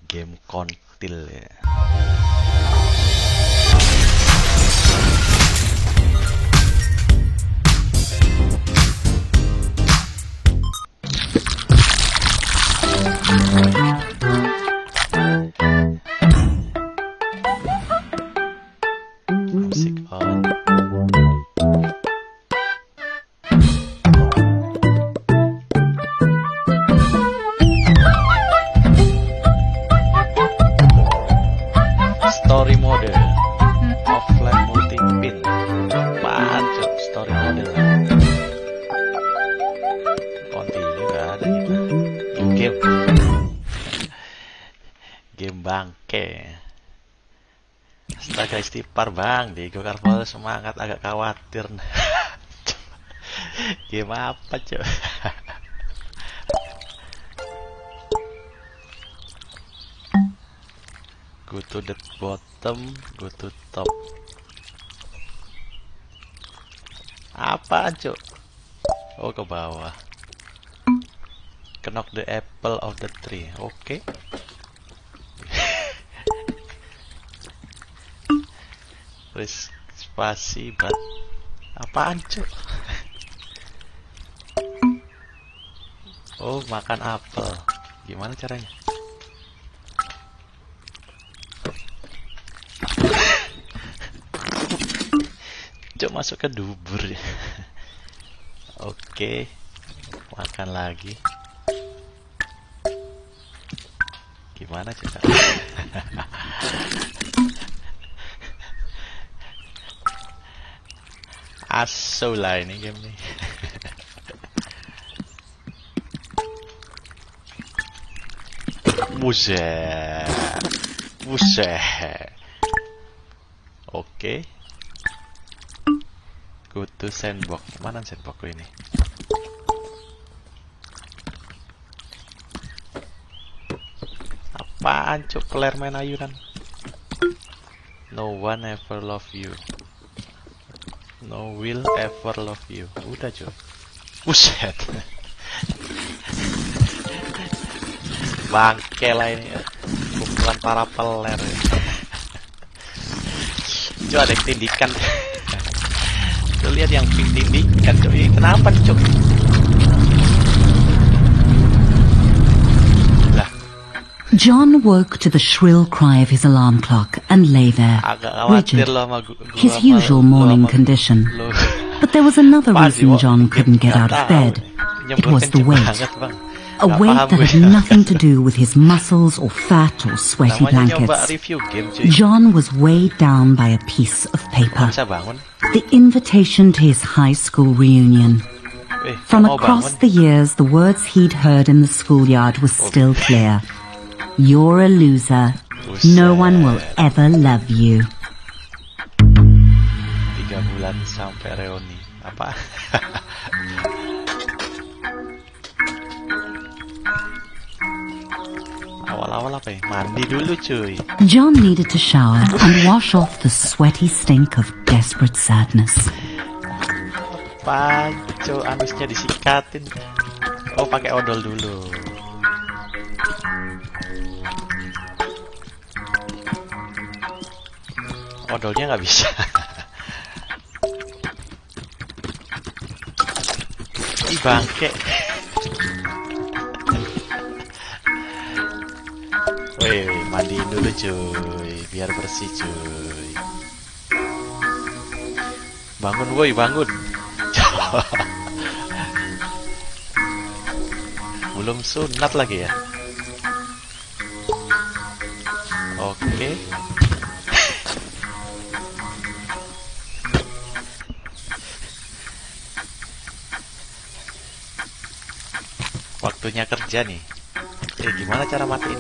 game kontil ya. Musik on. Story mode offline multi-pin. Apaan cok story mode? Continue gak ada gitu. Game bangke. Astaga istighfar bang, Diego Carvalho semangat agak khawatir. Game apa cok? Go to the bottom, go to top. Apaan cok? Oh ke bawah. Knock the apple of the tree. Oke. Risk spasi but apaan cok? Oh makan apel. Gimana caranya? Cok masuk ke dubur ya. Oke. Makan lagi. Gimana cok? Asu lah ini game nih. Buset. Buset. Oke. Go to sandbox. Mana sandbox ini? Apaan cuk player main ayunan? No one ever love you. No will ever love you. Udah cuy. Buset. Bangke lah ini. Kumpulan para peler. Cuy ada yang tindikan. Tuh lihat yang tindikan cuy. Kenapa cuy? Lah. John woke to the shrill cry of his alarm clock and lay there, rigid, his usual morning condition. But there was another reason John couldn't get out of bed. It was the weight. A weight that had nothing to do with his muscles or fat or sweaty blankets. John was weighed down by a piece of paper. The invitation to his high school reunion. From across the years, the words he'd heard in the schoolyard were still clear. You're a loser. No one will ever love you. 3 bulan sampai reuni. Apa? Awal-awal apa ya? Mandi dulu cuy. John needed to shower and wash off the sweaty stink of desperate sadness. Panco, anusnya disikatin. Oh, pakai odol dulu. Odolnya nggak bisa. Ih bangke. Woi, mandiin dulu cuy, biar bersih cuy. Bangun woi, bangun. Belum sunat lagi ya. Oke. Waktunya kerja nih. Gimana cara matiin?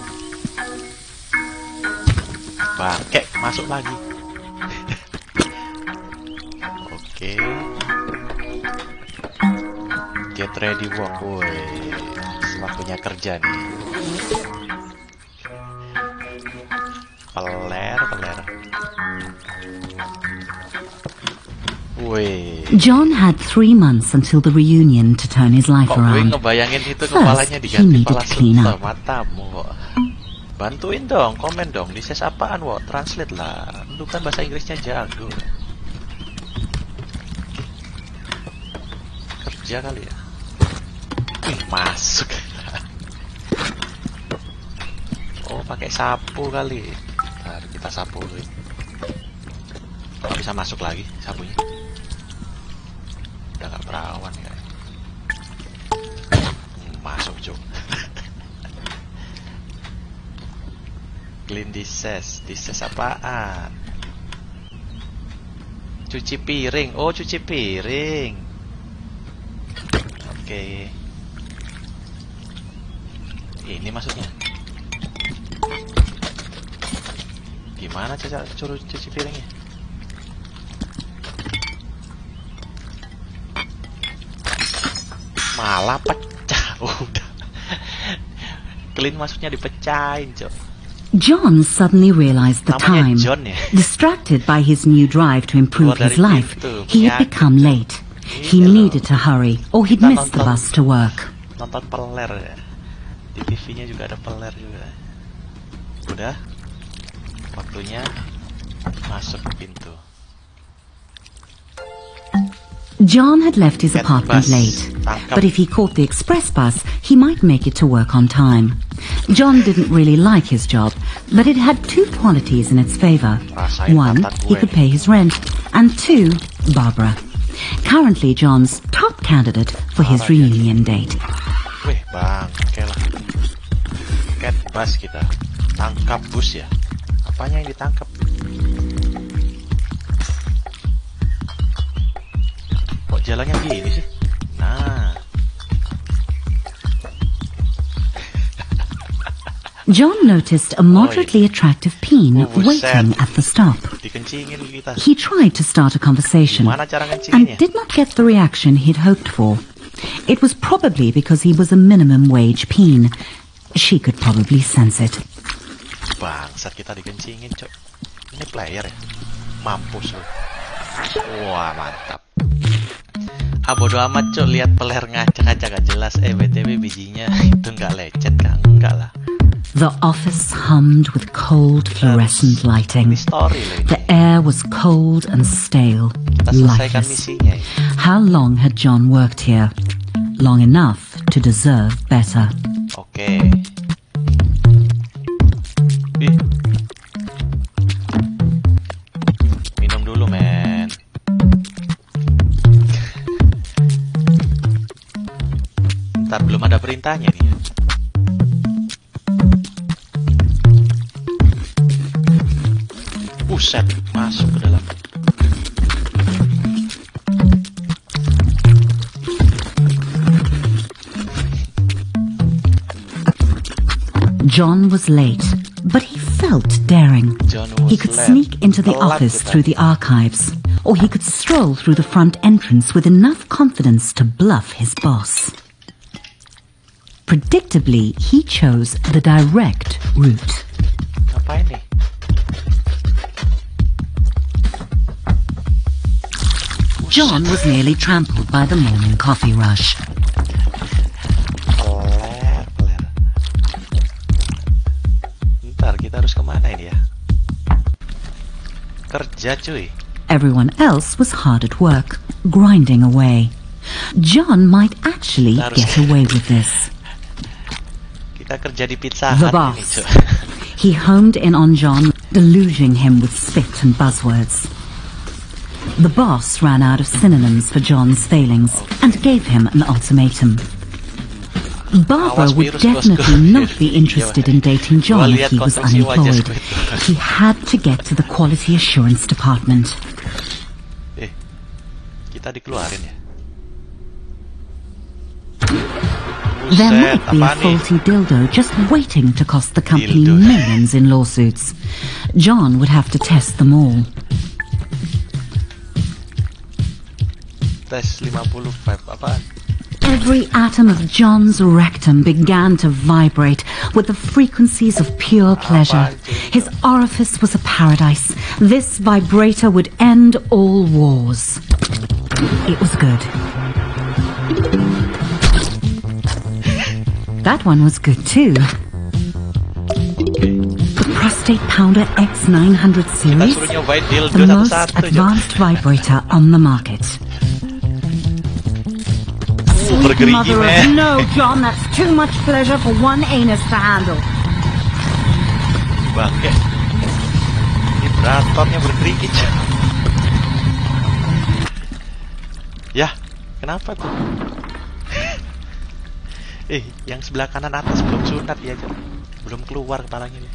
Bangke, masuk lagi. Oke. Get ready work, boy. Waktunya kerja nih. Peler. John had 3 months until the reunion to turn his life around. Ngebayangin itu kepalanya diganti kepala matamu kok. Bantuin dong, komen dong. This is apaan, wo? Translate lah. Lu kan bahasa Inggrisnya jago. Kerja kali ya. Masuk. Oh, pakai sapu kali. Nah, kita sapu. Nggak bisa masuk lagi sapunya. Udah nggak perawan ya. Masuk Cuk. Clean dishes. Dishes apaan? Cuci piring. Oh, cuci piring. Oke. Ini maksudnya. Gimana cara cuci piringnya? Malah pecah. Udah. Clean maksudnya dipecahin, Cok. John suddenly realized the time. Distracted by his new drive to improve his life, he had become late. He needed to hurry, or he'd miss the bus to work. Nonton peler ya. Di TV-nya juga ada peler juga. Udah. Waktunya masuk pintu. John had left his apartment late, but if he caught the express bus, he might make it to work on time. John didn't really like his job, but it had two qualities in its favor. One, he could pay his rent, and two, Barbara. Currently John's top candidate for his reunion date. Wih bang, oke lah. Cat bus kita. Tangkap bus ya. Apanya yang ditangkap? Kok jalannya gini sih? Nah. John noticed a moderately attractive peen waiting at the stop. He tried to start a conversation and did not get the reaction he'd hoped for. It was probably because he was a minimum wage peen. She could probably sense it. Bangsat, kita dikencingin, Cok. Ini player ya? Mampus lu. Wah, mantap. Bodo amat, Cok. Lihat peler ngacak-ngacak gak jelas. BTW bijinya itu nggak lecet kan? Enggak lah. The office hummed with cold fluorescent lighting. The air was cold and stale, lifeless. How long had John worked here? Long enough to deserve better. Oke. Minum dulu, men. Ntar belum ada perintahnya nih. Buset, masuk ke dalam. John was late, but he felt daring. He could sneak into the office through the archives, or he could stroll through the front entrance with enough confidence to bluff his boss. Predictably, he chose the direct route. Apa ini? John was nearly trampled by the morning coffee rush. Peler. Ntar kita harus kemana ini ya? Kerja cuy. Everyone else was hard at work, grinding away. John might actually get away with this. Kita kerja di Pizza Hut. The boss. He homed in on John, deluging him with spit and buzzwords. The boss ran out of synonyms for John's failings and gave him an ultimatum. Barbara would definitely not be interested in dating John if he was unemployed. He had to get to the quality assurance department. Kita dikeluarin ya. There might be a faulty dildo just waiting to cost the company millions in lawsuits. John would have to test them all. Tes 55 apaan? Every atom of John's rectum began to vibrate with the frequencies of pure pleasure. His orifice was a paradise. This vibrator would end all wars. It was good. That one was good too. Okay. Prostate Powder X900 series, the most advanced vibrator on the market. Sweet mother of no, John, that's too much pleasure for one anus to handle. Bangke, vibratornya bergerigit. Ya, kenapa tuh? Yang sebelah kanan atas belum sunat ya, Cok. Belum keluar kepalanya dia.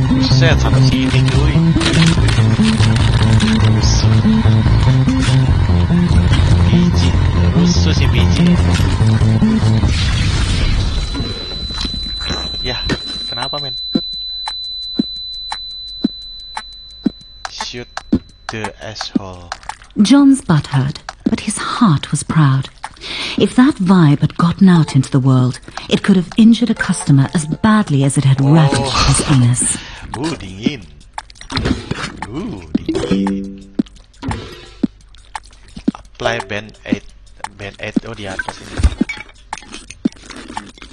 Buset, sampai sini cuy. Biji, rusuh si biji. Ya, kenapa men? Shoot the asshole. John's butt hurt, but his heart was proud. If that vibe had gotten out into the world, it could have injured a customer as badly as it had ravaged his anus. Dingin. Dingin. Apply band-aid. Band-aid, di atas ini.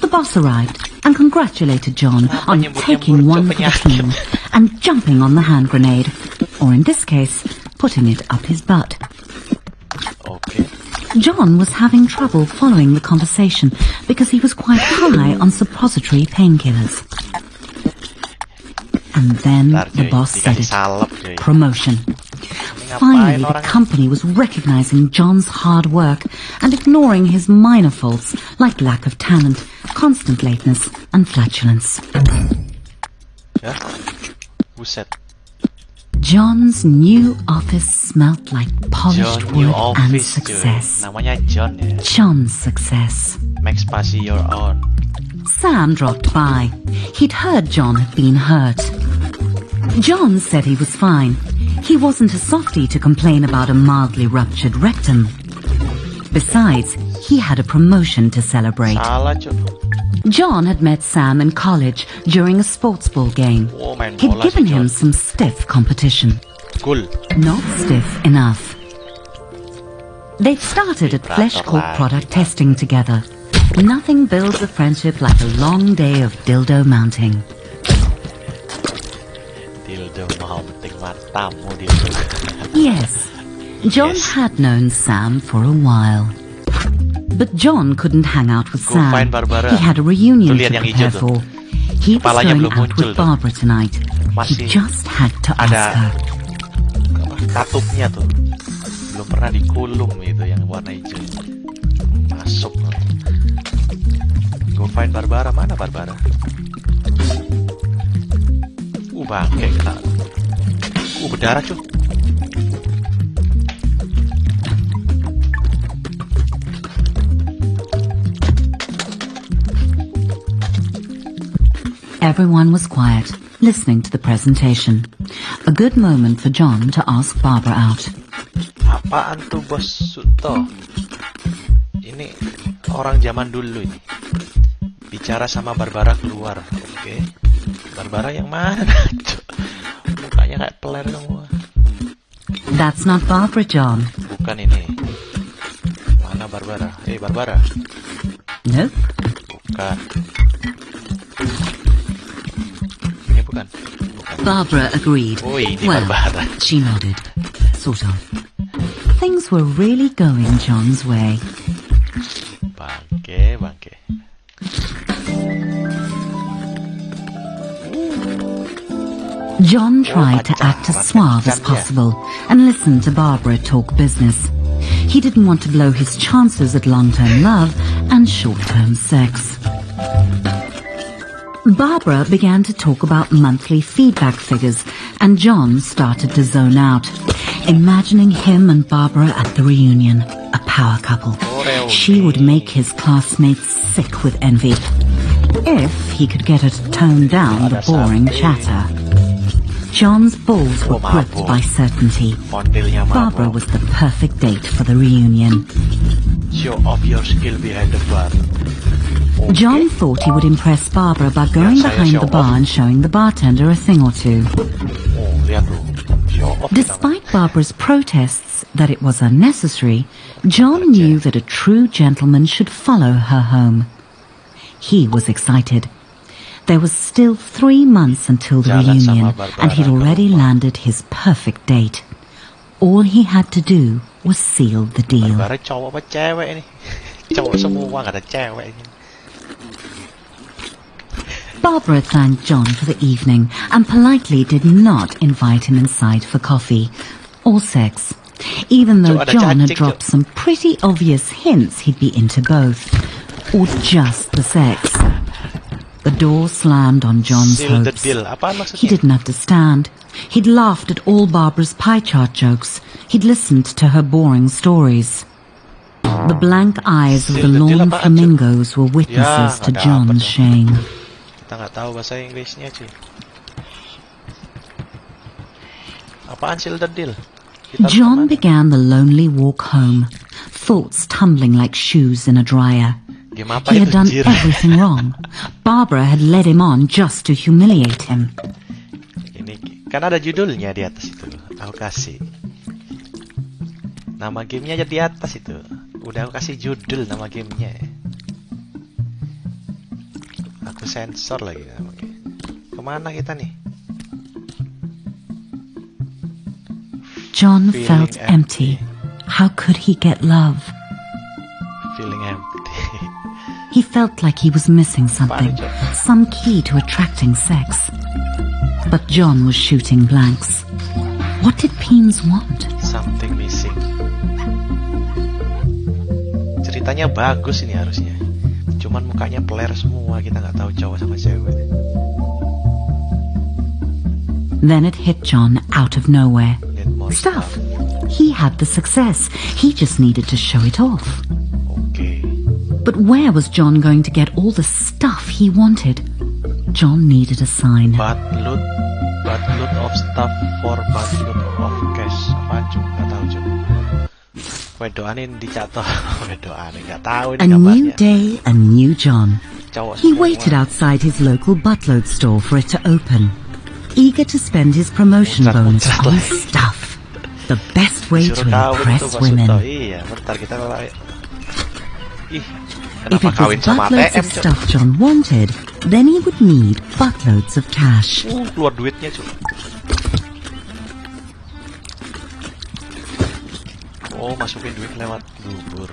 The boss arrived and congratulated John on taking one for the team and jumping on the hand grenade, or in this case, putting it up his butt. Okay. John was having trouble following the conversation because he was quite high on suppository painkillers. And then the boss said it. Promotion. Finally, the company was recognizing John's hard work and ignoring his minor faults like lack of talent, constant lateness, and flatulence. Yeah? Who said? John's new office smelt like polished wood and success. Namanya John ya. John's success. Make spasi your own. Sam dropped by. He'd heard John had been hurt. John said he was fine. He wasn't a softie to complain about a mildly ruptured rectum. Besides, he had a promotion to celebrate. Salah, Cuk. John had met Sam in college during a sports ball game. He'd given him some stiff competition. Cool. Not stiff enough. They'd started at Flesh Corp product testing together. Nothing builds a friendship like a long day of dildo mounting. Dildo mounting, matamu dildo. Yes, John had known Sam for a while. But John couldn't hang out with Sam. He had a reunion to prepare for. He was going out with Barbara tonight. He just had to ask her. Katupnya tuh belum pernah dikulum itu yang warna hijau. Masuk. Go find Barbara. Mana Barbara? Bangke kena. Berdarah cuy. Everyone was quiet, listening to the presentation. A good moment for John to ask Barbara out. Apaan tuh Bos Suto? Ini orang zaman dulu ini. Bicara sama Barbara keluar, oke? Barbara yang mana? Mukanya kayak peler semua. That's not Barbara, John. Bukan ini. Mana Barbara? Barbara. Nope. Bukan. Bukan. Barbara agreed. Well, Barbara. She nodded. Sort of. Things were really going John's way. Bangke. John tried to act as suave as possible and listen to Barbara talk business. He didn't want to blow his chances at long-term love and short-term sex. Barbara began to talk about monthly feedback figures, and John started to zone out, imagining him and Barbara at the reunion, a power couple. She would make his classmates sick with envy, if he could get her to tone down the boring chatter. John's balls were gripped by certainty. Barbara was the perfect date for the reunion. Show off your skill behind the bar. John thought he would impress Barbara by going behind the bar and showing the bartender a thing or two. Despite Barbara's protests that it was unnecessary, John knew that a true gentleman should follow her home. He was excited. There was still 3 months until the reunion, and he'd already landed his perfect date. All he had to do was seal the deal. Cowok apa cewek ini? Cowok semua, gak ada cewek ini. Barbara thanked John for the evening and politely did not invite him inside for coffee or sex, even though John had dropped some pretty obvious hints he'd be into both, or just the sex. The door slammed on John's hopes. He didn't understand. He'd laughed at all Barbara's pie chart jokes. He'd listened to her boring stories. The blank eyes of the lawn flamingos were witnesses to John's shame. Kita nggak tahu bahasa Inggrisnya, cuy. Apaan seal the deal? John began the lonely walk home, thoughts tumbling like shoes in a dryer. He had done everything wrong. Barbara had led him on just to humiliate him. Ini kan ada judulnya di atas itu. Aku kasih. Nama gamenya aja di atas itu. Udah aku kasih judul nama gamenya. Aku sensor lagi namanya. Kemana kita nih? John felt empty. How could he get love? Feeling empty. He felt like he was missing something, some key to attracting sex. But John was shooting blanks. What did Peens want? Something missing. Ceritanya bagus ini harusnya. Cuman mukanya peler semua, kita nggak tahu cowok sama cewek. Then it hit John out of nowhere. Stuff. He had the success. He just needed to show it off. Okay. But where was John going to get all the stuff he wanted? John needed a sign. Buttload of stuff for buttload of cash. Apaan cuy? Nggak tahu cuy. Wedoanin dicatoh. Wedoanin nggak tahu ini kabarnya. A new day, a new John. He waited outside his local buttload store for it to open, eager to spend his promotion bonus on stuff. The best way to impress women. Iya, bentar kita if it was buttloads of stuff John wanted, then he would need buttloads of cash. Keluar duitnya cuy. Oh, masukin duit lewat bubur.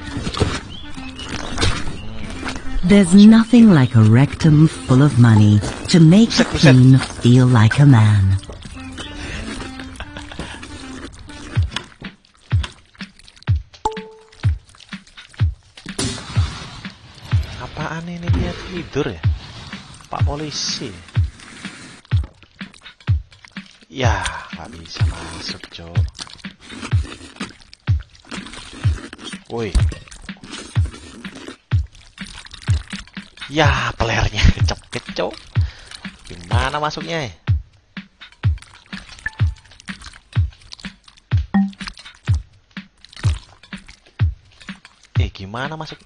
There's nothing like a rectum full of money to make a queen feel like a man. Apaan ini, dia tidur ya? Pak polisi. Ya, nggak bisa masuk, cok. Woi. Ya, pelernya kecepit, cok. Gimana masuknya? Gimana masuk?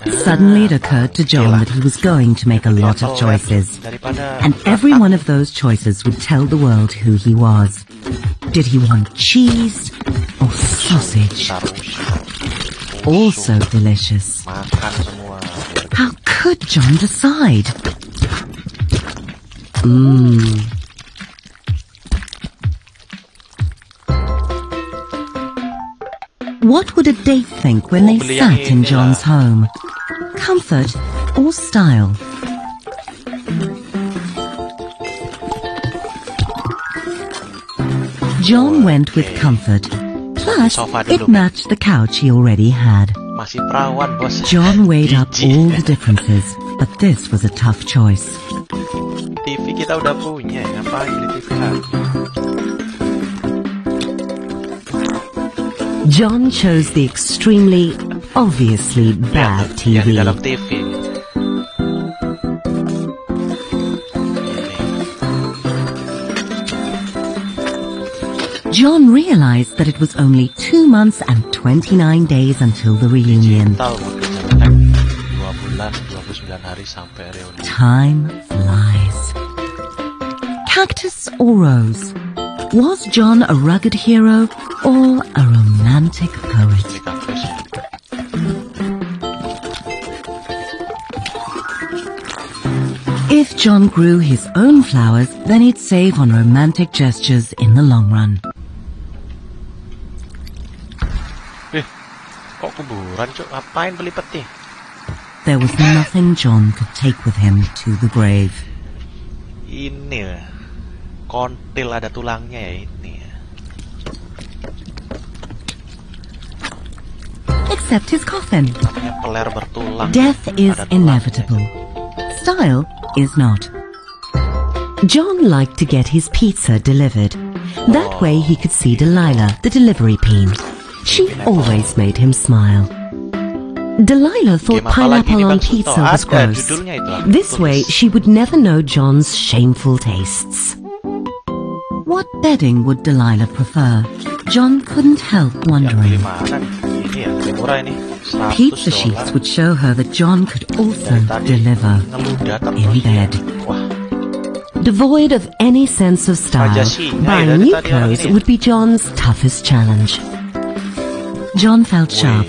Suddenly it occurred to John that he was going to make a lot of choices, and every one of those choices would tell the world who he was. Did he want cheese or sausage? Also delicious. How could John decide? What would a date think when they sat in John's home? Comfort or style? John went with comfort. Plus, it matched the couch he already had. John weighed up all the differences, but this was a tough choice. TV kita udah punya, ngapain di TV lagi? John chose the extremely, obviously bad TV. Dalam TV. John realized that it was only 2 months and 29 days until the reunion. Time flies. Cactus or rose? Was John a rugged hero or a romantic poet? If John grew his own flowers, then he'd save on romantic gestures in the long run. Kok kuburan, Cuk? Ngapain beli peti? There was nothing John could take with him to the grave. Ini kontil ada tulangnya ya ini. Except his coffin. Peler bertulang. Death is inevitable. Style is not. John liked to get his pizza delivered. That way he could see Delilah, the delivery peen. She always made him smile. Delilah thought pineapple on pizza was gross. This way she would never know John's shameful tastes. What bedding would Delilah prefer? John couldn't help wondering. Pizza sheets would show her that John could also deliver in bed. Devoid of any sense of style, buying new clothes would be John's toughest challenge. John felt sharp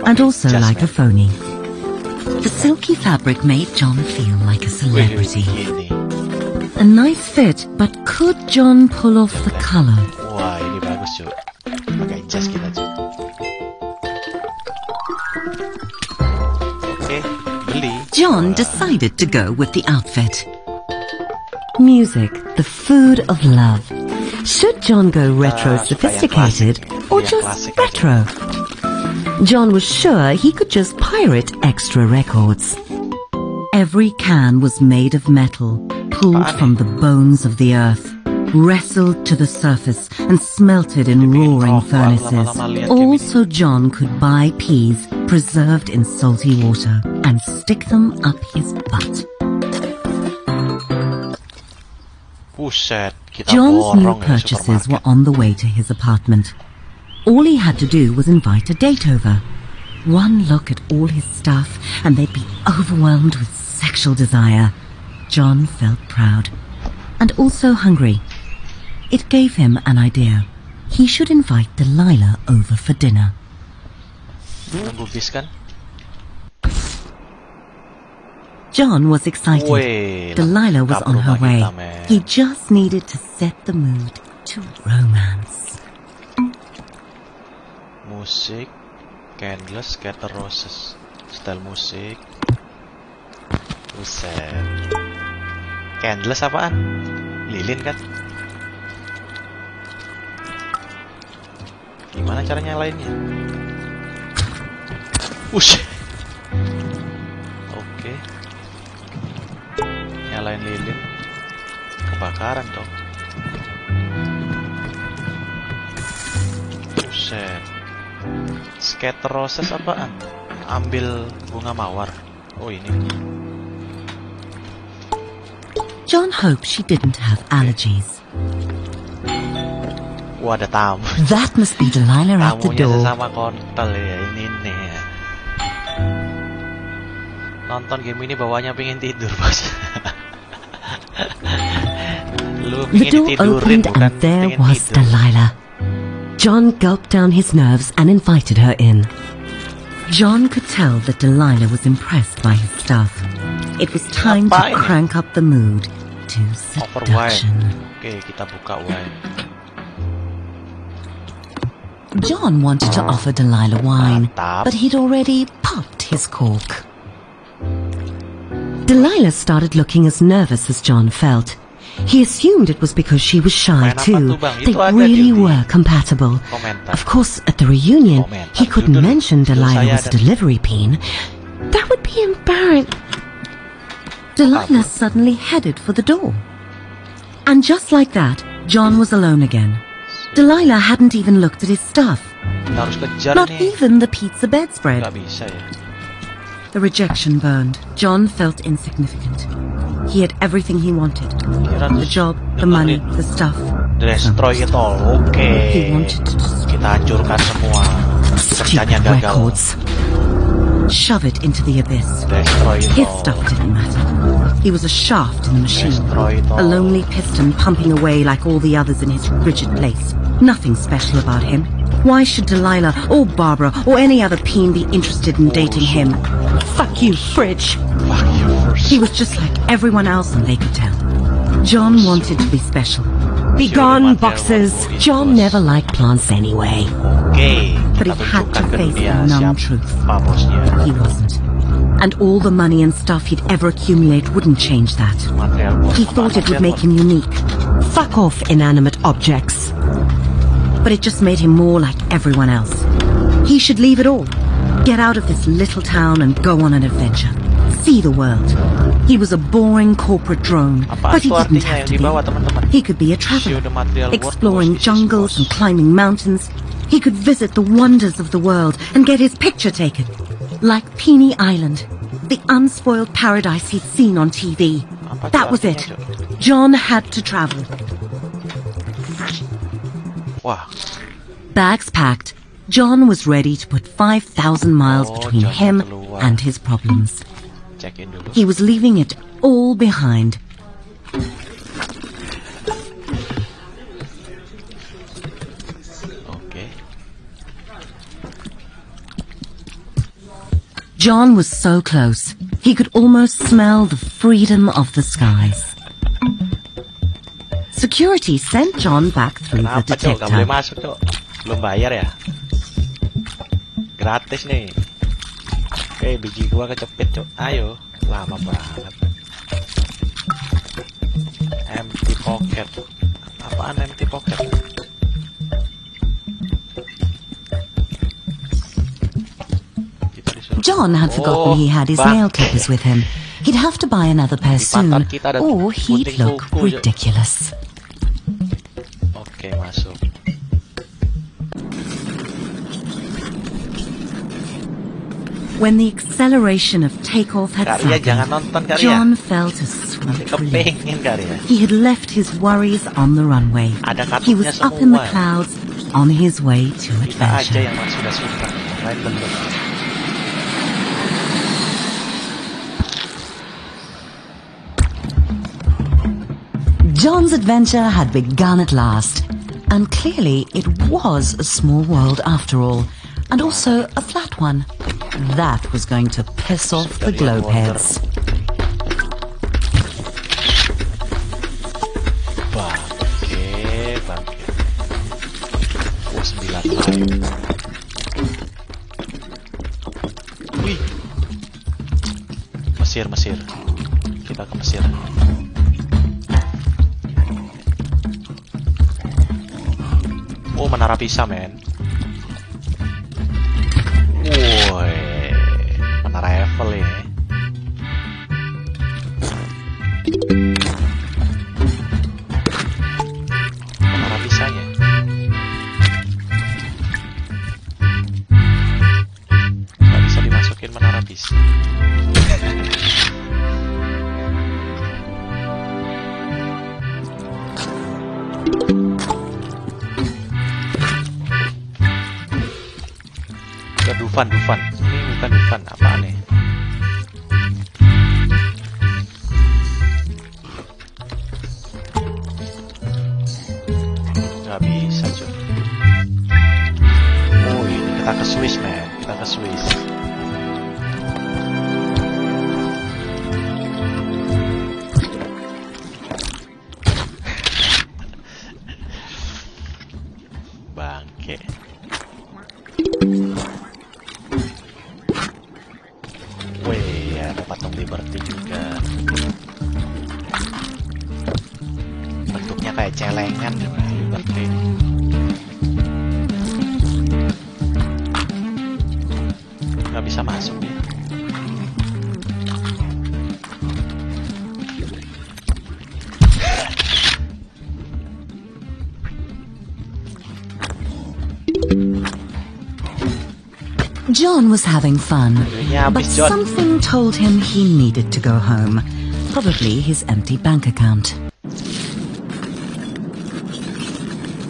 and also like a phony. The silky fabric made John feel like a celebrity. A nice fit, but could John pull off the color? Wah, ini bagus, Cuk. Pakai jas kita, Cuk. Oke, beli. John decided to go with the outfit. Music, the food of love. Should John go retro sophisticated or just retro? John was sure he could just pirate extra records. Every can was made of metal, pulled from the bones of the earth, wrestled to the surface and smelted in roaring furnaces. All so John could buy peas preserved in salty water and stick them up his butt. John's new purchases were on the way to his apartment. All he had to do was invite a date over. One look at all his stuff and they'd be overwhelmed with sexual desire. John felt proud and also hungry. It gave him an idea. He should invite Delilah over for dinner. John was excited. Delilah was on her way. He just needed to set the mood to romance. Musik, candles, scatter roses. Style musik. Buset. Candles apaan? Lilin kan? Gimana cara nyalainnya? Ush. Oke. Nyalain lilin. Kebakaran dong. Buset. Scatter roses apaan? Ambil bunga mawar. Oh ini. John hoped she didn't have allergies. Wah, ada tamu. That must be Delilah at the door. Tamunya sesama kontol ya, ini nih ya. Nonton game ini bawahnya pengen tidur, Bos. Lu the door opened and there was Delilah. John gulped down his nerves and invited her in. John could tell that Delilah was impressed by his stuff. It was time to crank up the mood to seduction. Oke, kita buka wine. John wanted to offer Delilah wine, but he'd already popped his cork. Delilah started looking as nervous as John felt. He assumed it was because she was shy too. They really were compatible. Of course, at the reunion, he couldn't mention Delilah was a delivery peen. That would be embarrassing. Delilah suddenly headed for the door. And just like that, John was alone again. Delilah hadn't even looked at his stuff. Not even the pizza bedspread. The rejection burned. John felt insignificant. He had everything he wanted. The job, the money, the stuff. Destroy it all. Okay. He wanted to destroy. Kita hancurkan semua. Kerjanya Stupid gagal. records. Shove it into the abyss. Destroy it His all. stuff didn't matter. He was a shaft in the machine. Destroy it all. A lonely piston pumping away like all the others in his rigid place. Nothing special about him. Why should Delilah or Barbara or any other peen be interested in dating him? Fuck you, Fridge. Fuck you, boxers. He was just like everyone else and they could tell. John wanted to be special. Be gone, boxers. John never liked plants anyway. But he had to face the numb truth. He wasn't. And all the money and stuff he'd ever accumulate wouldn't change that. He thought it would make him unique. Fuck off, inanimate objects. But it just made him more like everyone else. He should leave it all. Get out of this little town and go on an adventure. See the world. He was a boring corporate drone, but he didn't have to be. He could be a traveler, exploring jungles and climbing mountains. He could visit the wonders of the world and get his picture taken. Like Peony Island, the unspoiled paradise he'd seen on TV. That was it. John had to travel. Wow. Bags packed, John was ready to put 5,000 miles between him and his problems. He was leaving it all behind. Okay. John was so close, he could almost smell the freedom of the skies. Security sent John back through the detector. Gak boleh masuk, Cok. Belum bayar ya? Gratis nih. Oke, biji gua kecepit, Cok. Ayo. Lama banget. Empty pocket. Apaan empty pocket? John had forgotten he had his nail clippers with him. He'd have to buy another pair soon, or he'd look ridiculous. Oke, masuk. When the acceleration of takeoff had slackened, John felt a sweet relief. He had left his worries on the runway. He was up in the clouds, on his way to adventure. John's adventure had begun at last, and clearly it was a small world after all, and also a flat one. That was going to piss off the globeheads. Wih, Mesir. Kita ke Mesir. Oh, Menara Pisa, men. Woi, Menara Eiffel ya. Menara Pisanya. Nggak bisa dimasukin Menara Pisa. Dufan. Ini bukan Dufan, apaan nih? Nggak bisa, cuy. Oh, ini kita ke Swiss, man. Kita ke Swiss. Bangke. Wih, ada patung Liberty juga. Bentuknya kayak celengan Liberty. Nggak bisa masuk ya. John was having fun, but something told him he needed to go home. Probably his empty bank account.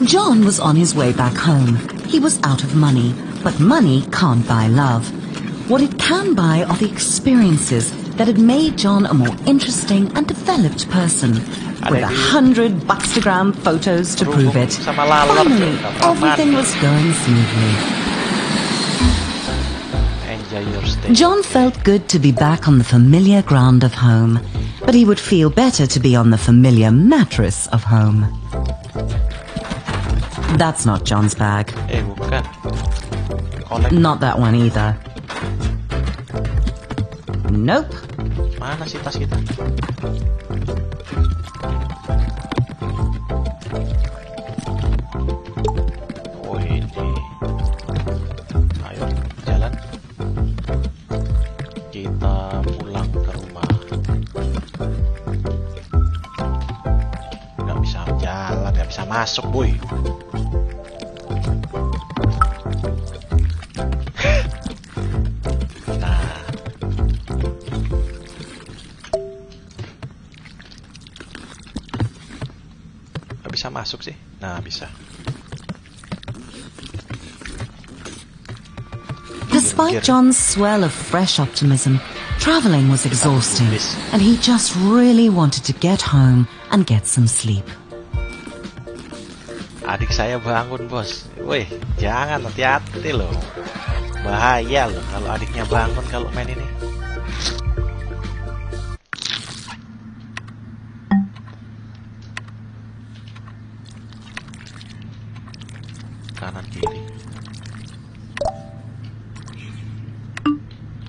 John was on his way back home. He was out of money, but money can't buy love. What it can buy are the experiences that had made John a more interesting and developed person, with 100 Bookstagram photos to prove it. Finally, everything was going smoothly. John felt good to be back on the familiar ground of home, but he would feel better to be on the familiar mattress of home. That's not John's bag. Bukan. Not that one either. Nope. Mana sih tas kita? Oh ini. Ayo jalan. Kita pulang ke rumah. Gak bisa jalan, gak bisa masuk, boy. Bisa masuk sih. Nah, bisa. Despite John's swell of fresh optimism, traveling was exhausting, and he just really wanted to get home and get some sleep. Adik saya bangun, bos. Woi, jangan, hati-hati loh. Bahaya loh kalau adiknya bangun kalau main ini. Kanan kiri.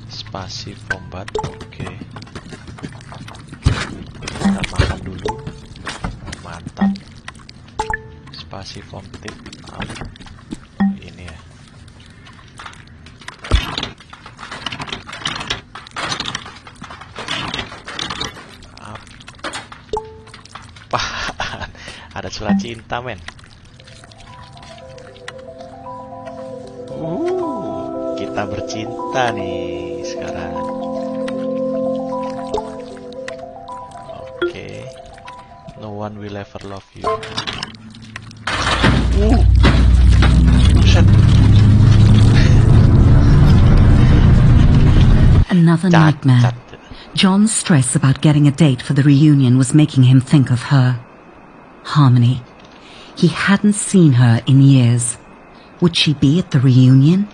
Spasi combat, oke. Kita makan dulu. Mantap. Spasi tip. Ini ya. Apaan? Ada surat cinta, men. Kita bercinta nih sekarang. Oke. No one will ever love you. Buset. Another nightmare. John's stress about getting a date for the reunion was making him think of her. Harmony. He hadn't seen her in years. Would she be at the reunion?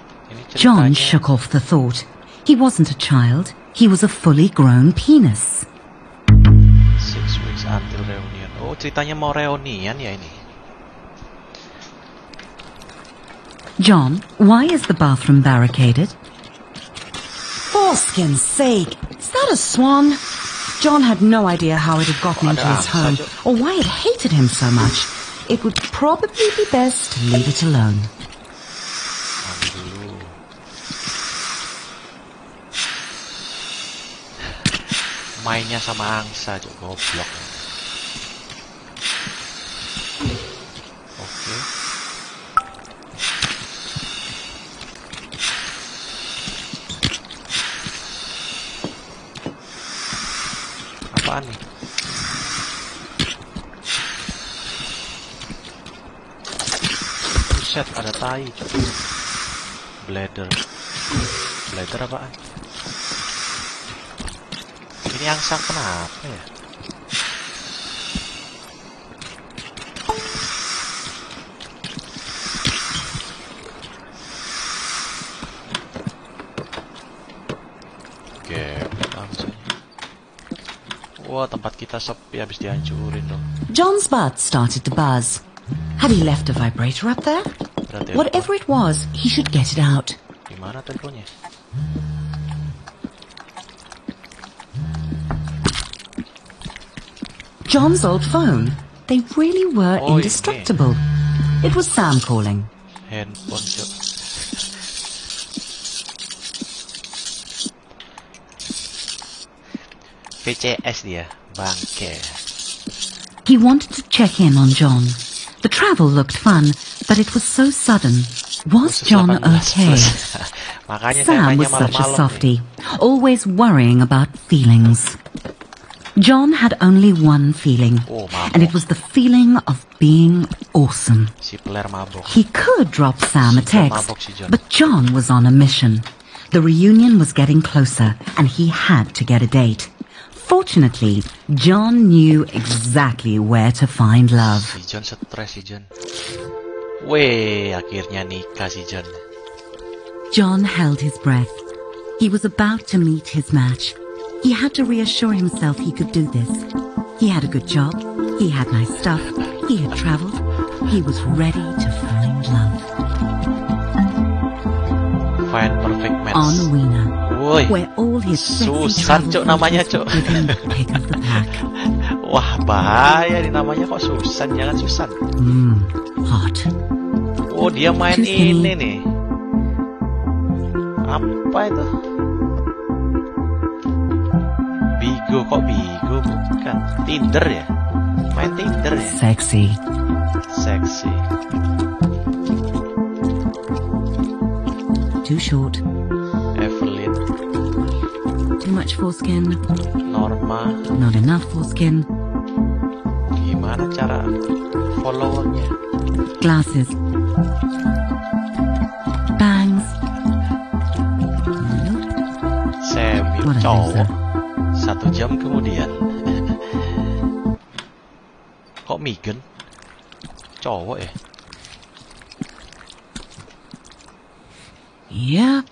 John shook off the thought. He wasn't a child. He was a fully grown penis. 6 weeks until reunion. Oh, ceritanya mau reunian ya ini. John, why is the bathroom barricaded? For skin's sake, is that a swan? John had no idea how it had gotten into his home, or why it hated him so much. It would probably be best to leave it alone. Mainnya sama angsa, goblok. Oke. Apaan nih? Buset, ada tai, cuy. Bladder. Bladder apaan? Ini angsa kenapa ya? Gepet angsanya. Wah, tempat kita sepi habis dihancurin dong. John's butt started to buzz. Had he left a vibrator up there? Whatever it was, he should get it out. Gimana teleponnya? John's old phone. They really were indestructible. It was Sam calling. Handphone, Cok. VCS dia, bangke. He wanted to check in on John. The travel looked fun, but it was so sudden. Was John okay? Sam was such a softie, always worrying about feelings. John had only one feeling, and it was the feeling of being awesome. He could drop Sam a text, but John was on a mission. The reunion was getting closer, and he had to get a date. Fortunately, John knew exactly where to find love. Si John stres, si John. Weh, akhirnya nikah si John. John held his breath. He was about to meet his match. He had to reassure himself he could do this. He had a good job. He had nice stuff. He had traveled. He was ready to find love. Find perfect match. On Weena, Woi, where all his sexy Susan, Cok, namanya, Cok. give him the pick of the pack. Wah, bahaya nih namanya kok Susan, jangan Susan. Hot. Oh, dia main Terus ini nih. Apa itu? Bigo, kok Bigo bukan? Tinder ya? Main Tinder ya? Sexy. Seksi. Too short. Evelyn. Too much foreskin. Norma. Not enough foreskin. Gimana cara followernya? Glasses. Bangs. Semi What a cowok. loser. 1 jam kemudian. Kok Megan? Cowok ya? Yep,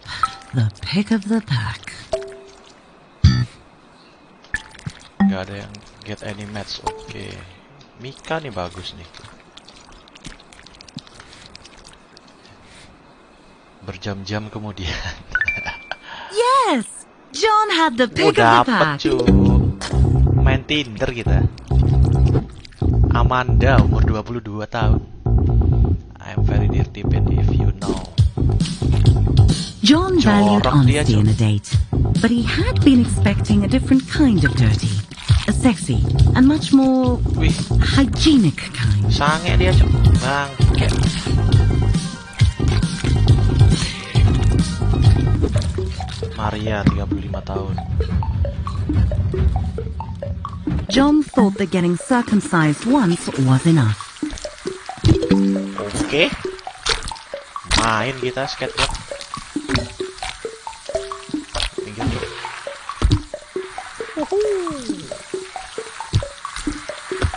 the pick of the pack. Gak ada yang get any match. Oke. Mika nih bagus nih. Berjam-jam kemudian. Yes! John had the pick Udah of the pack. dapet cu. Main Tinder kita. Amanda umur 22 tahun. I'm very dirty if you know. John valued Jorok dia, honesty Cok. in a date, but he had been expecting a different kind of dirty. A sexy and much more Wih, hygienic kind. sange dia cok. Bangke. Maria 35 tahun. John thought that getting circumcised once was enough. Oke. Main kita skateboard. Pinggir cok.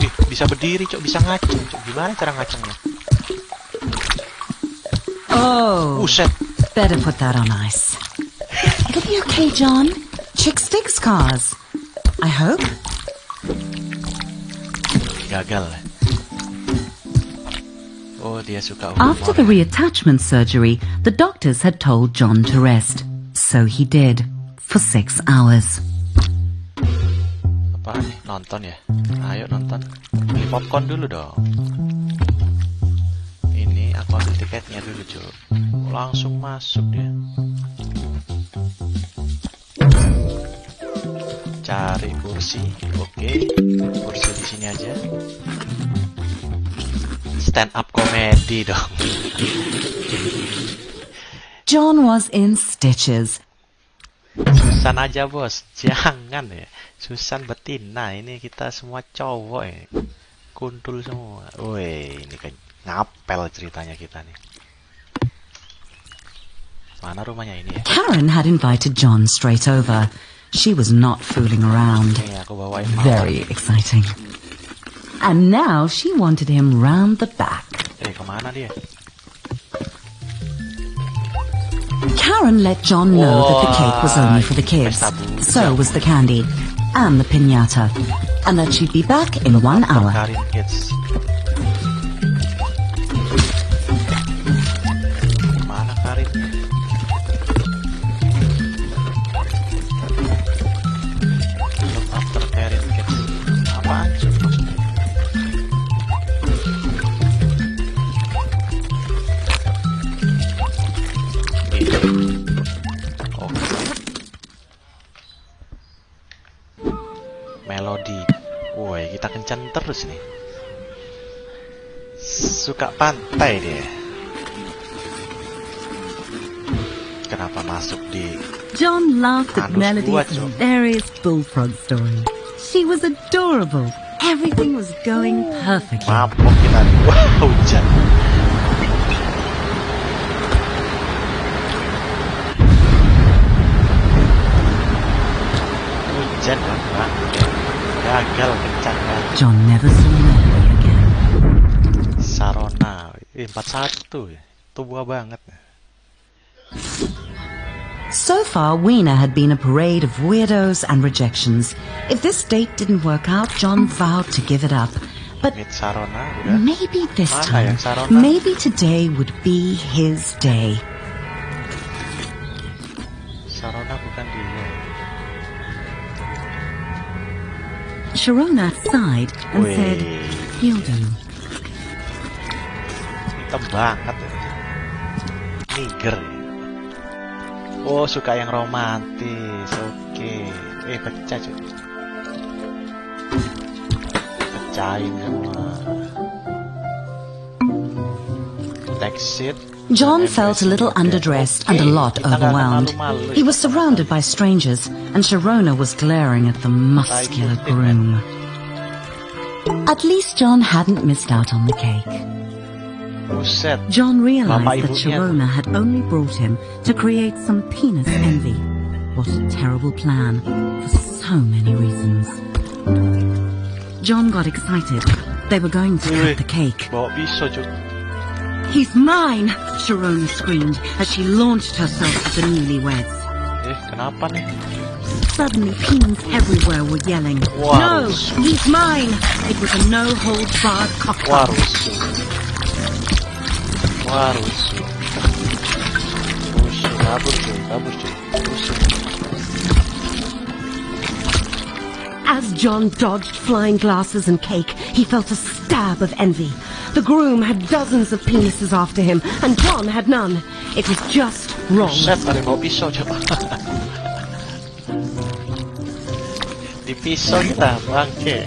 Ih, bisa berdiri cok, bisa ngaceng cok. Gimana cara ngacengnya? Oh, Buset. better put that on ice. It'll be okay, John. Chicks dig scars. I hope. Gagal. Oh, dia suka After the reattachment surgery, the doctors had told John to rest. So he did, for 6 hours. Apaan nih? Nonton ya? Ayo nonton. Beli popcorn dulu dong. Ini aku ambil tiketnya dulu, cuy. Langsung masuk dia. Cari kursi. Oke. Kursi di sini aja. Stand up comedy dong. John was in stitches. Susan aja bos, jangan ya. Susan betina, ini kita semua cowok ya. Kuntul semua. Woi, ini kan ngapel ceritanya kita nih. Mana rumahnya ini ya? Karen had invited John straight over. She was not fooling around. Oke, aku bawain mawar. Very exciting. And now she wanted him round the back. Kemana dia? Karen let John know that the cake was only for the kids. So was the candy. And the piñata. And that she'd be back in 1 hour. Karin Kids. Mana Karinnya? Look after Karin Kids. Apaan sih maksudnya? Oke. Melodi. Woi, kita kencan terus nih. Suka pantai dia. Kenapa masuk di John laughed at Anus Melody's buat, Cok. hilarious bullfrog story. She was adorable. Everything was going perfectly. mabok kita nih? Wah, hujan. Hujan kan, gagal kencang banget. John never saw Melody again. Sarona 41 ya, tua banget. So far, Weena had been a parade of weirdos and rejections. If this date didn't work out, John vowed to give it up. But maybe this time, maybe today would be his day. Sharona bukan dia. Sharona sighed and said, "He'll do." Hitam banget ya. Niger. Oh, suka yang romantis. Oke. Pecah cuy. Pecahin semua. Next it. John felt a little underdressed and a lot overwhelmed. He was surrounded by strangers, and Sharona was glaring at the muscular groom. At least John hadn't missed out on the cake. John realized that Sharona had only brought him to create some penis envy. What a terrible plan, for so many reasons. John got excited. They were going to cut the cake. "He's mine!" Sharona screamed as she launched herself at the newlyweds. Kenapa nih? Suddenly, peens everywhere were yelling, "No, he's mine!" It was a no-holds-barred cockfight. As John dodged flying glasses and cake, he felt a stab of envy. The groom had dozens of penises after him, and John had none. It was just wrong. Dipisau kita, bangke.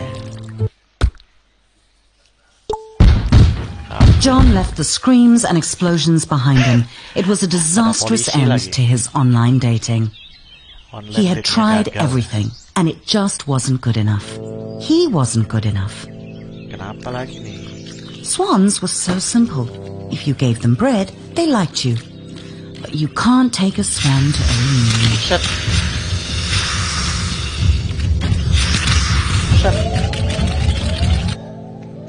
John left the screams and explosions behind him. It was a disastrous end to his online dating. He had tried everything, and it just wasn't good enough. He wasn't good enough. Kenapa lagi nih? Swans were so simple. If you gave them bread, they liked you. But you can't take a swan to a reunion.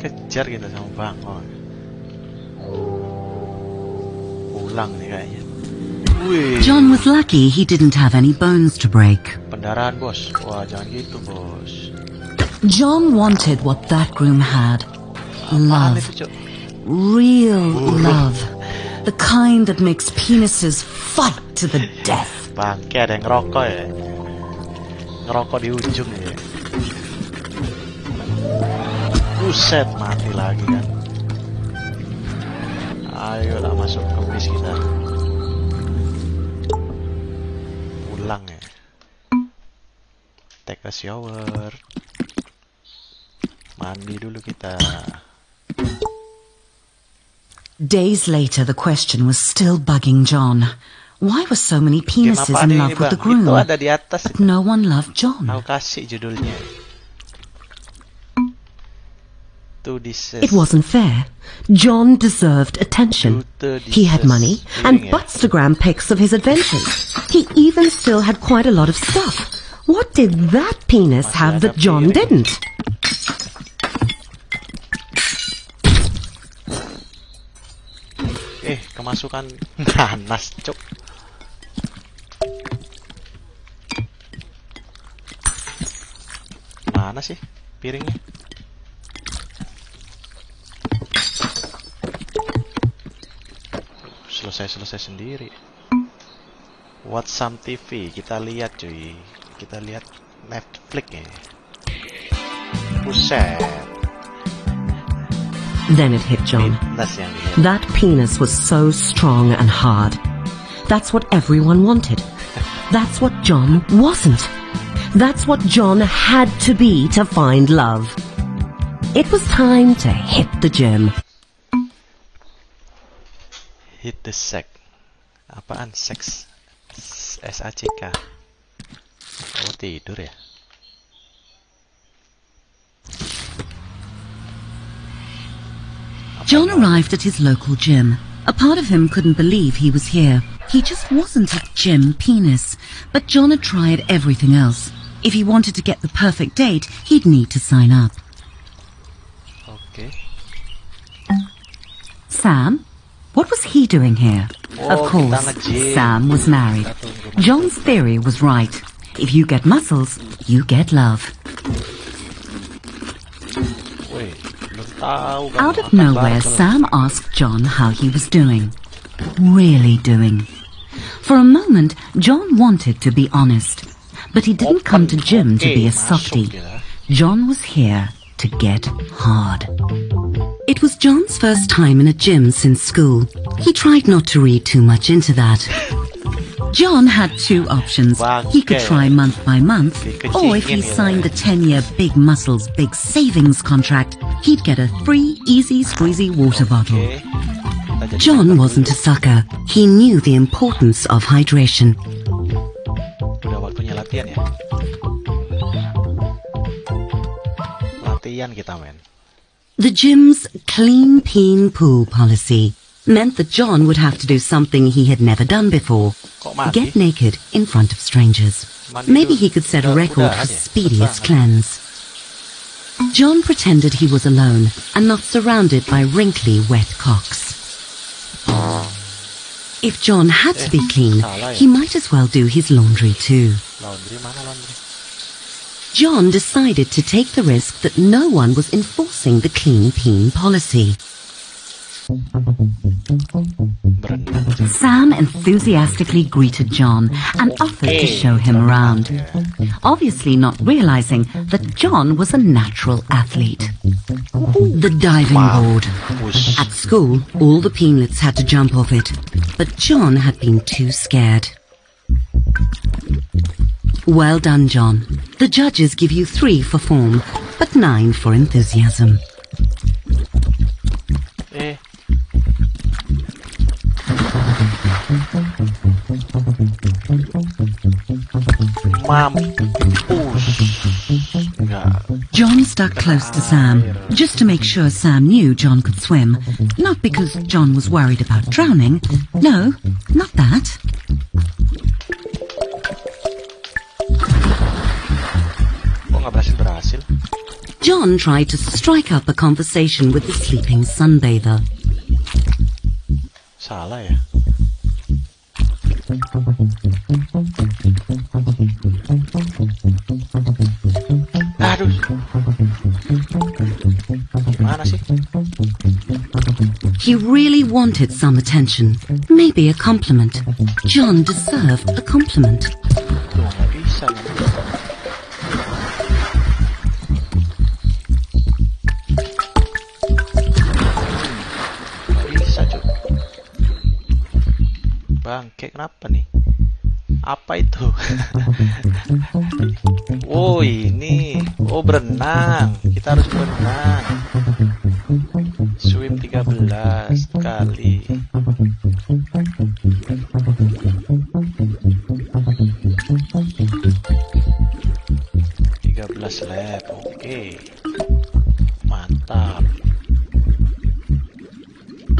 Kejar kita sama Bangor. Pulang nih kayaknya. John was lucky he didn't have any bones to break. Pendarahan, bos. Wah, jangan gitu, bos. John wanted what that groom had. Love. Real love. The kind that makes penises fight to the death. Bangke, ada yang ngerokok ya. Ngerokok di ujung ya. Buset, mati lagi kan. Ayo lah masuk ke bis kita. Pulang ya. Take a shower. Mandi dulu kita. Days later, the question was still bugging John. Why were so many penises in love with the groom? Ada di atas. But no one loved John. Aku kasih judulnya. It wasn't fair. John deserved attention. He had money and Bookstagram pics of his adventures. He even still had quite a lot of stuff. What did that penis have that John didn't? Kemasukan nanas, cuk. Mana sih piringnya? Selesai sendiri. Watch some TV, kita lihat cuy. Kita lihat Netflix ya. Buset. Then it hit John. That penis was so strong and hard. That's what everyone wanted. That's what John wasn't. That's what John had to be to find love. It was time to hit the gym. Hit the sack. Apaan seks? S-A-C-K. Oh, tidur ya? John arrived at his local gym. A part of him couldn't believe he was here. He just wasn't a gym penis. But John had tried everything else. If he wanted to get the perfect date, he'd need to sign up. Okay. Sam, What was he doing here? Of course, Sam was married. John's theory was right. If you get muscles, you get love. Out of nowhere, Sam asked John how he was doing. Really doing. For a moment, John wanted to be honest. But he didn't come to gym to be a softie. John was here to get hard. It was John's first time in a gym since school. He tried not to read too much into that. John had two options. He could try month by month, or if he signed the 10-year Big Muscles Big Savings contract, he'd get a free Easy Squeezy water bottle. John wasn't a sucker. He knew the importance of hydration. Udah waktunya latihan ya. Latihan kita, men. The gym's clean peen pool policy meant that John would have to do something he had never done before. Get naked in front of strangers. Maybe he could set a record for speediest cleanse. John pretended he was alone and not surrounded by wrinkly, wet cocks. If John had to be clean, he might as well do his laundry too. John decided to take the risk that no one was enforcing the clean peen policy. Sam enthusiastically greeted John and offered to show him around, obviously not realizing that John was a natural athlete. The diving board. At school, all the peenlets had to jump off it, but John had been too scared. Well done, John. The judges give you 3 for form, but 9 for enthusiasm. John stuck close to Sam, just to make sure Sam knew John could swim. Not because John was worried about drowning. No, not that. John tried to strike up a conversation with the sleeping sunbather. Salah ya? Aduh. Gimana sih? He really wanted some attention. Maybe a compliment. John deserved a compliment. Tuh, nggak bisa. Bangke, kenapa nih? Apa itu? Oh, ini. Oh, berenang. Kita harus berenang. Swim 13 kali. Lap. Oke. Mantap.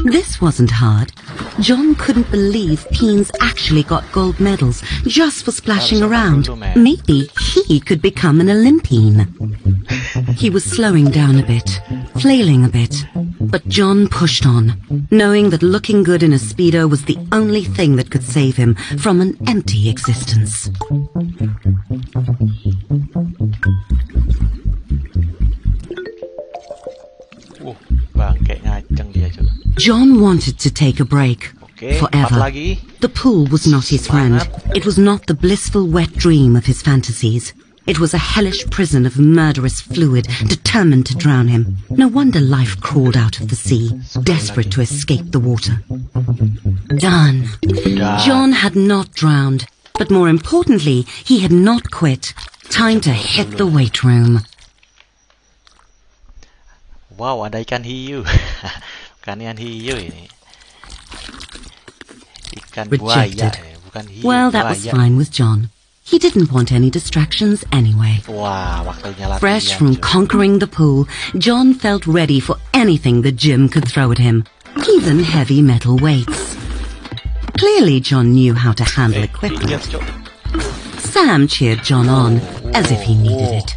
This wasn't hard. John couldn't believe Peens actually got gold medals just for splashing around. Maybe he could become an Olympian. He was slowing down a bit, flailing a bit, but John pushed on, knowing that looking good in a Speedo was the only thing that could save him from an empty existence. John wanted to take a break. Forever. The pool was not his friend. It was not the blissful wet dream of his fantasies. It was a hellish prison of murderous fluid, determined to drown him. No wonder life crawled out of the sea, desperate to escape the water. Done. John had not drowned, but more importantly, he had not quit. Time to hit the weight room. Wow, ada ikan hiu. Bukan ikan hiu ini. Ikan buaya. Bukan hiu. Well, that was fine with John. He didn't want any distractions anyway. Wah, waktunya latihan. Fresh from conquering the pool, John felt ready for anything the gym could throw at him, even heavy metal weights. Clearly, John knew how to handle equipment. Sam cheered John on, as if he needed it.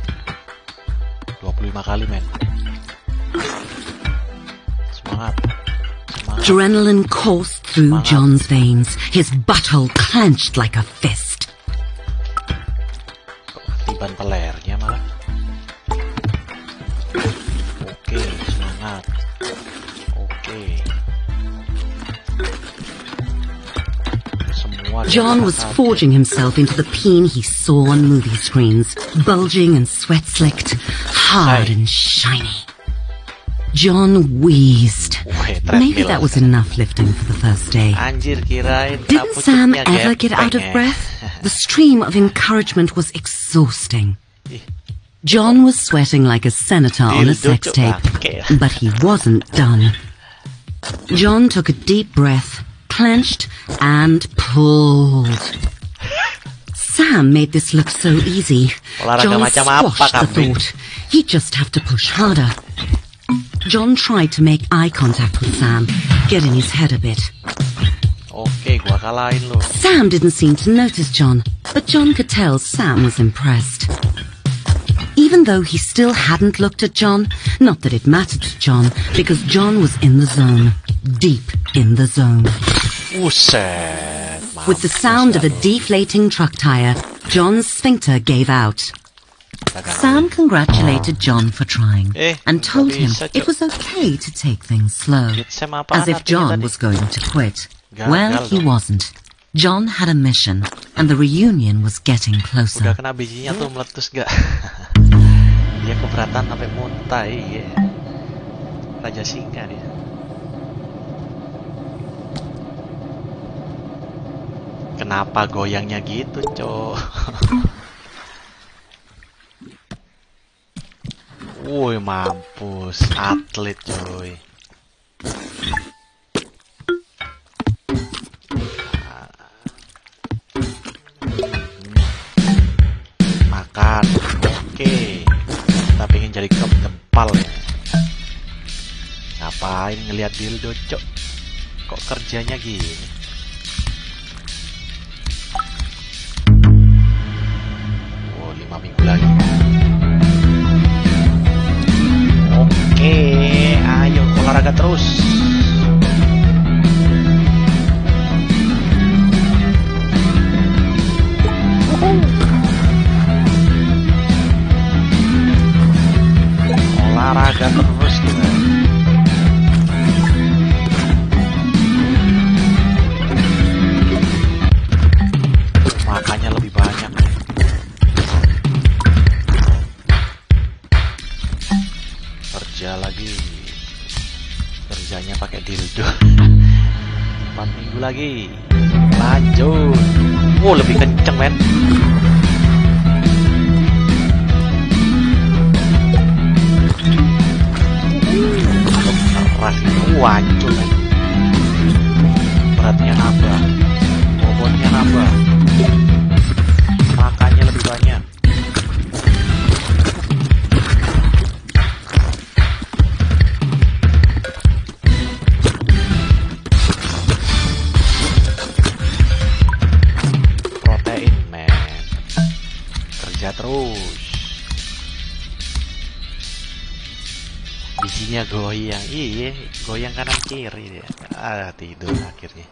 25 kali, men. Semangat. Adrenaline coursed through John's veins, his butthole clenched like a fist. Ketiban pelernya malah. Oke, semangat. Oke. John was forging himself into the peen he saw on movie screens, bulging and sweat-slicked, hard and shiny. John wheezed. Maybe that was enough lifting for the first day. Didn't Sam ever get out of breath? The stream of encouragement was exhausting. John was sweating like a senator on a sex tape, but he wasn't done. John took a deep breath, clenched, and pulled. Sam made this look so easy. John squashed the thought. He'd just have to push harder. John tried to make eye contact with Sam, get in his head a bit. Sam didn't seem to notice John, but John could tell Sam was impressed. Even though he still hadn't looked at John, not that it mattered to John, because John was in the zone, deep in the zone. With the sound of a deflating truck tire, John's sphincter gave out. Sam congratulated John for trying and told him it was okay to take things slow, as if John was going to quit. Well, he wasn't. John had a mission, and the reunion was getting closer. Udah kena bijinya tuh meletus gak? Dia keberatan sampai muntah, iya. Raja singa dia. Kenapa goyangnya gitu, Cok? Woi, mampus, atlet, coy. Makan, oke. Kita pengen jadi kempal ya. Ngapain ngeliat dildo, Cok? Kok kerjanya gini? Oh, 5 minggu lagi. Oke, ayo olahraga terus. Olahraga terus kita. Makannya lebih banyak. Kerja lagi. Kerjanya pakai dildo. 4 minggu lagi. Lanjut. Oh, lebih kenceng, men. Keras. Hancur, men. Beratnya nambah. Bobotnya nambah. Makannya lebih banyak. Protein, men. Kerja terus. Bijinya goyang. Iya, goyang kanan kiri dia. Tidur akhirnya.